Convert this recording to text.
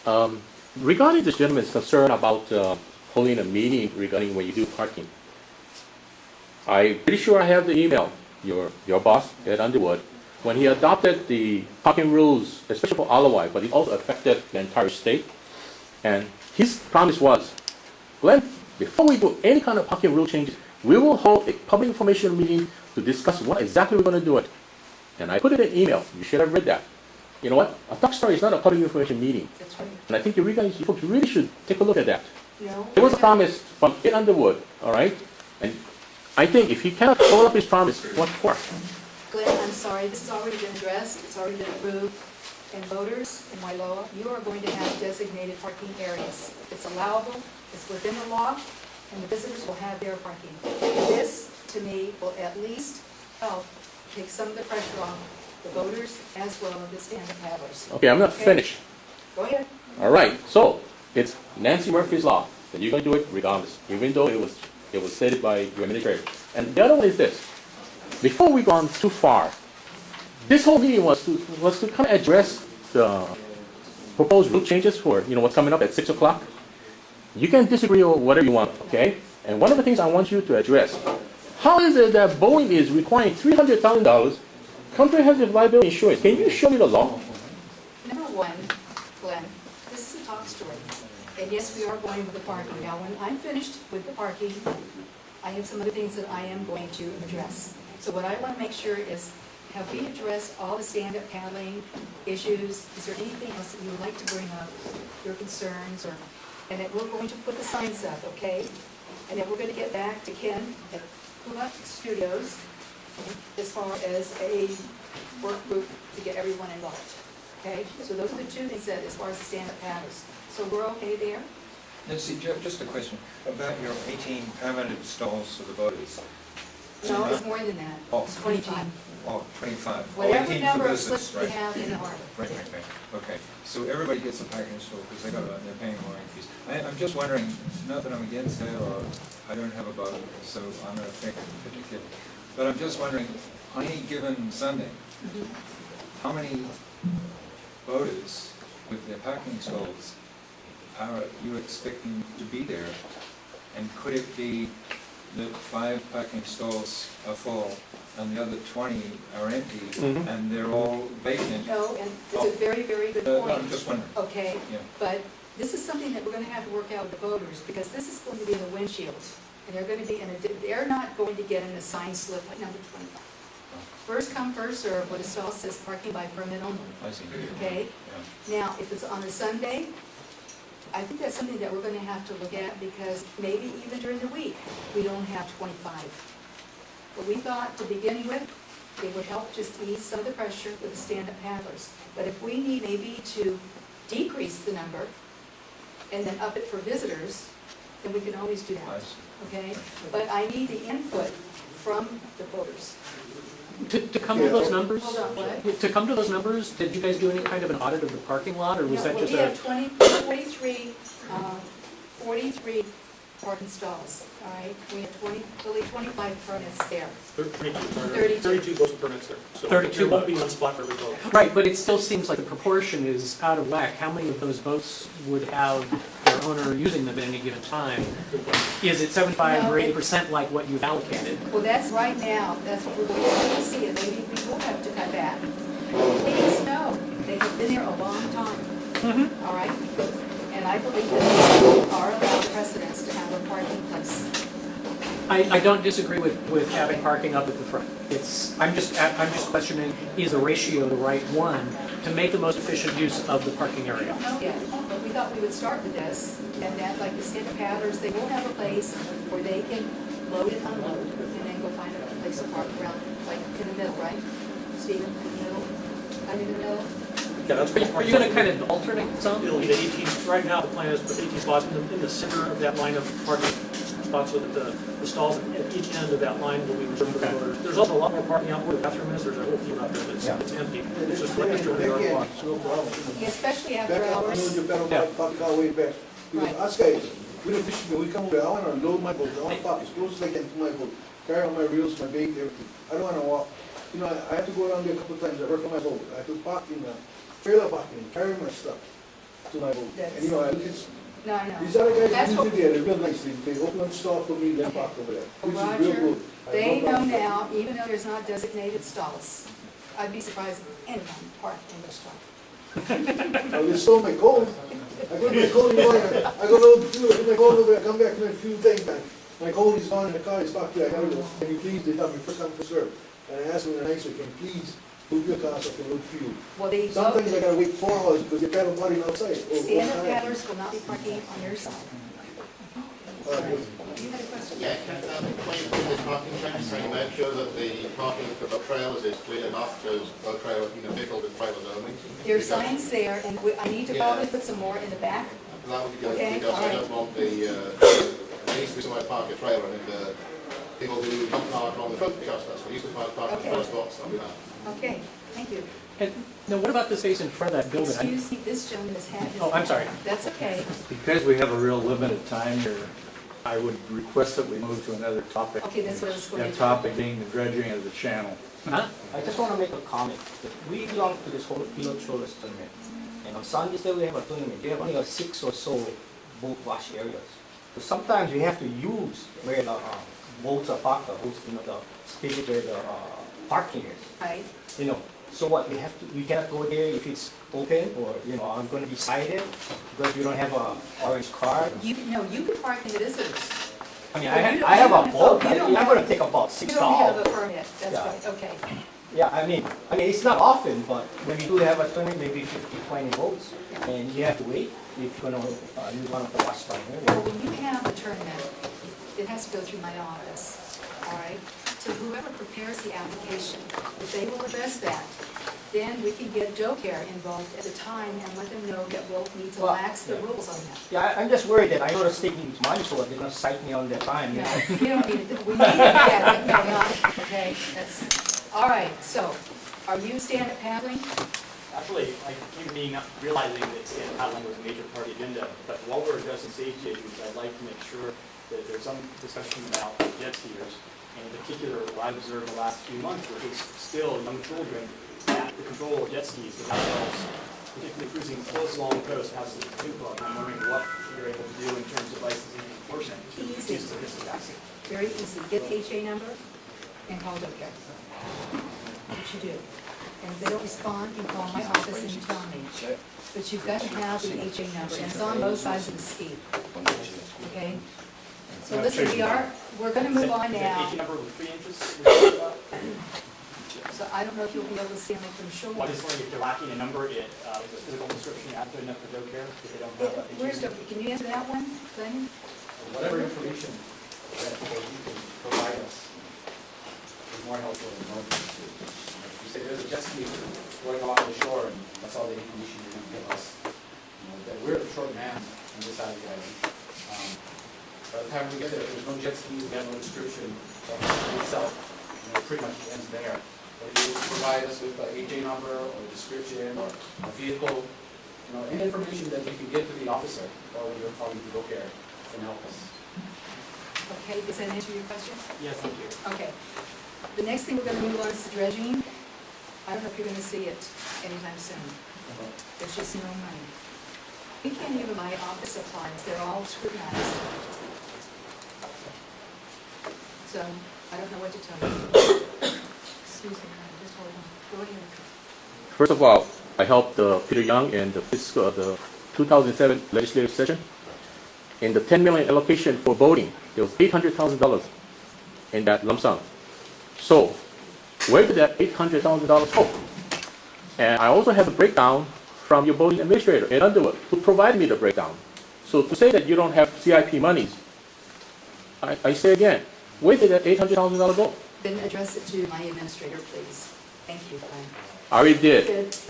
Regarding this gentleman's concern about holding a meeting regarding when you do parking, I'm pretty sure I have the email, your boss, Ed Underwood, when he adopted the parking rules, especially for Alawai, but it also affected the entire state. And his promise was, Glenn, before we do any kind of parking rule changes, we will hold a public information meeting to discuss what exactly we're going to do it. And I put it in email. You should have read that. You know what? A talk story is not a public information meeting. That's right. And I think you guys, you folks really should take a look at that. No. It was a promise from Ed Underwood, all right? And I think if he cannot follow up his promise, what for? Glenn, I'm sorry, this has already been addressed, it's already been approved. And voters in Wailoa, you are going to have designated parking areas. It's allowable, it's within the law, and the visitors will have their parking. This, to me, will at least help take some of the pressure off the voters as well as the stand-up paddlers. Okay, I'm not finished. Go ahead. All right, so it's Nancy Murphy's law that you're going to do it regardless, even though it was stated by your administrator. And the other one is this. Before we gone too far, this whole meeting was to kind of address the proposed rule changes for what's coming up at 6 o'clock. You can disagree or whatever you want, okay? And one of the things I want you to address, how is it that Boeing is requiring $300,000 comprehensive liability insurance? Can you show me the law? Number one, Glenn, this is a talk story. And yes, we are going with the parking. Now, when I'm finished with the parking, I have some other things that I am going to address. So what I want to make sure is, have we addressed all the stand-up paddling issues? Is there anything else that you would like to bring up, your concerns, and that we're going to put the signs up, okay? And then we're going to get back to Ken at Hula Studios as far as a work group to get everyone involved, okay? So those are the two things that, as far as the stand-up paddlers. So we're okay there? Nancy, just a question about your 18 permanent stalls for the voters. No, it's more than that. Oh. It's 25. Oh, 25. Whatever 18 number for of visitors, slips we right? have in the harbor. Right. Okay. So everybody gets a parking stall because they're paying mooring fees. I'm just wondering, not that I'm against that or I don't have a boat, so I'm not affected particularly. But I'm just wondering, on any given Sunday, how many voters with their parking stalls are you expecting to be there? And could it be that 5 parking stalls are full and the other 20 are empty and they're all vacant? No, and it's a very, very good point. No, I'm just wondering. Okay, Yeah. but this is something that we're going to have to work out with the voters, because this is going to be in the windshield, and they're going to be in they're not going to get an assigned slip like number 25. First come, first serve, what a stall says parking by permit only. I see. Okay? Yeah. Now, if it's on a Sunday, I think that's something that we're going to have to look at, because maybe even during the week, we don't have 25. But we thought, to begin with, it would help just ease some of the pressure with the stand-up paddlers. But if we need maybe to decrease the number and then up it for visitors, then we can always do I that, see. okay? But I need the input from the voters. To come to those numbers? Hold on, what? To come to those numbers, did you guys do any kind of an audit of the parking lot, or was No, that well, just we a? have 43 parking stalls, all right? We have 25 permits there. 32 votes permits there. So 32. there won't be one spot for every vote. Right, but it still seems like the proportion is out of whack. How many of those votes would have their owner using them at any given time? Is it 75 or 80% like what you've allocated? Well, that's right now, that's what we're going to have to see, and maybe we will have to cut back. Please know, they have been there a long time, all right? And I believe that we are allowed precedents to have a parking place. I don't disagree with having parking up at the front. I'm just questioning, is the ratio the right one to make the most efficient use of the parking area? No, yet, but we thought we would start with this, and that, like the stand-up paddlers, they will have a place where they can load and unload, and then go find a place to park around, like in the middle, right? Stephen, in the middle, I'm in the middle. Yeah, that's Are you going to kind of alternate some? It'll be 18, right now the plan is to put 18 spots in the center of that line of parking spots, so that the stalls at each end of that line will be reserved for the voters. There's also a lot more parking out where the bathroom is. There's a whole field out there that's it's empty. It's just like this block. Especially after I know hours. you better park our way back. Because Right. us guys, we don't fish, we come over, I wanna load my boat, I wanna park as close as I can to my boat, carry on my reels, my bait, everything. I don't wanna walk. You know, I have to go around there a couple times, I work on my boat, I have to park in the trailer parking, carry my stuff. to my boat. That's- And you know, I look at, No, I know. these other guys That's usually what- there, they're real nice, they open up stall for me, then park over there, which is real Roger, good. I they love know that. now, even though there's not designated stalls, I'd be surprised if anyone parked in their stall. Oh, they stole my coat. I go to my coat in the morning, I go to put my coat over, I come back to my fuel tank, man. My coat is gone in the car, it's stuck there, I gotta go. Can you please, they tell me first come, first serve. And I asked them in a nice way, can you please move your car so I can load fuel? Well, they Sometimes I voted, gotta wait 4 hours because they're paddle boarding outside. stand-up paddlers will not be parking on your side. All right. You had a question? Yeah, can when you do this parking checks, can you make sure that the parking for the trailers is clear enough because the trailer, vehicles with trailers only? There's signs there, and I need to probably put some more in the back. That would be good, Okay, because all I right. don't want there needs to be somewhere to park a trailer and people who don't park on the front because that's what used to park on the Okay. front spots, that'll be that. Okay, thank you. And, now, what about the space in front of that building? Excuse me, this gentleman has had his... Oh, I'm sorry. That's okay. Because we have a real limited time here, I would request that we move to another topic. Okay, that's what I was going to That do. topic being the dredging of the channel. Huh? I just want to make a comment. We belong to this whole Pilot Trawlers tournament. And on Sundays that we have a tournament, we have only 6 or so boat wash areas. So sometimes we have to use where the boats are parked, the space where the parking is. Right. So what, we cannot go there if it's open, or, I'm going to be cited because you don't have a orange card. You can park in the visitors. I mean, Oh, you don't- I have you a don't- boat, oh, you don't I'm have- going to take about You 6 don't have stalls. a permit, that's Yeah. right, okay. Yeah, I mean, it's not often, but when we do have a tournament, maybe 50, 20 boats, and you have to wait if you're gonna use one of the wash line Well, area. when you have a tournament, it has to go through my office, all right? So whoever prepares the application, if they will address that, then we can get Joe Care involved at the time and let them know that we'll need to Well, lax the rules on that. Yeah, I'm just worried that I know the state needs money, so they're gonna cite me on their time. No, you don't need it, we need to get that, no, not, okay, that's, all right, so, are you stand-up paddling? Actually, I came to being realizing that stand-up paddling was a major part of the agenda, but while we're addressing safety issues, I'd like to make sure that there's some discussion about jet skiers, and in particular, what I've observed the last few months, which is still young children at the control of jet skis with themselves, particularly cruising close along the coast, has the canoe club, and I'm wondering what you're able to do in terms of licensing and enforcement to reduce the risk of accident. Very easy, get the HA number and call Joe Care. What you do. And if they don't respond, you call my office and you tell me. But you've got to have the HA number, and it's on both sides of the ski. Okay? So listen, we're gonna move on Is now. that 18 number with 3 inches? we're talking about? So I don't know if you'll be able to see them from shore. Well, I just wondering if they're lacking a number, is a physical description adequate enough for Joe Care if they don't have a Where's the, can you answer that one, Glenn? Whatever information that you can provide us is more helpful than no information. You say there's a jet ski going along the shore and that's all the information you're going to give us. That we're the short man on this side of the island. By the time we get there, if there's no jet skis, we have no description of the ski itself, it pretty much ends there. But if you provide us with a HA number or a description or a vehicle, any information that you can give to the officer or your colleague to go care can help us. Okay, does that answer your question? Yes, thank you. Okay. The next thing we're gonna move on is the dredging. I don't know if you're gonna see it anytime soon. There's just no money. We can't even buy office supplies, they're all scrutinized. So, I don't know what to tell you. Excuse me, just hold on. Go ahead. First of all, I helped Peter Young in the 2007 legislative session. In the 10 million allocation for voting, there was $800,000 in that lump sum. So, where did that $800,000 go? And I also have a breakdown from your voting administrator, Ed Underwood, who provided me the breakdown. So to say that you don't have CIP monies, I say again, where did that $800,000 go? Then address it to my administrator, please. Thank you, Glenn. I already did. Good.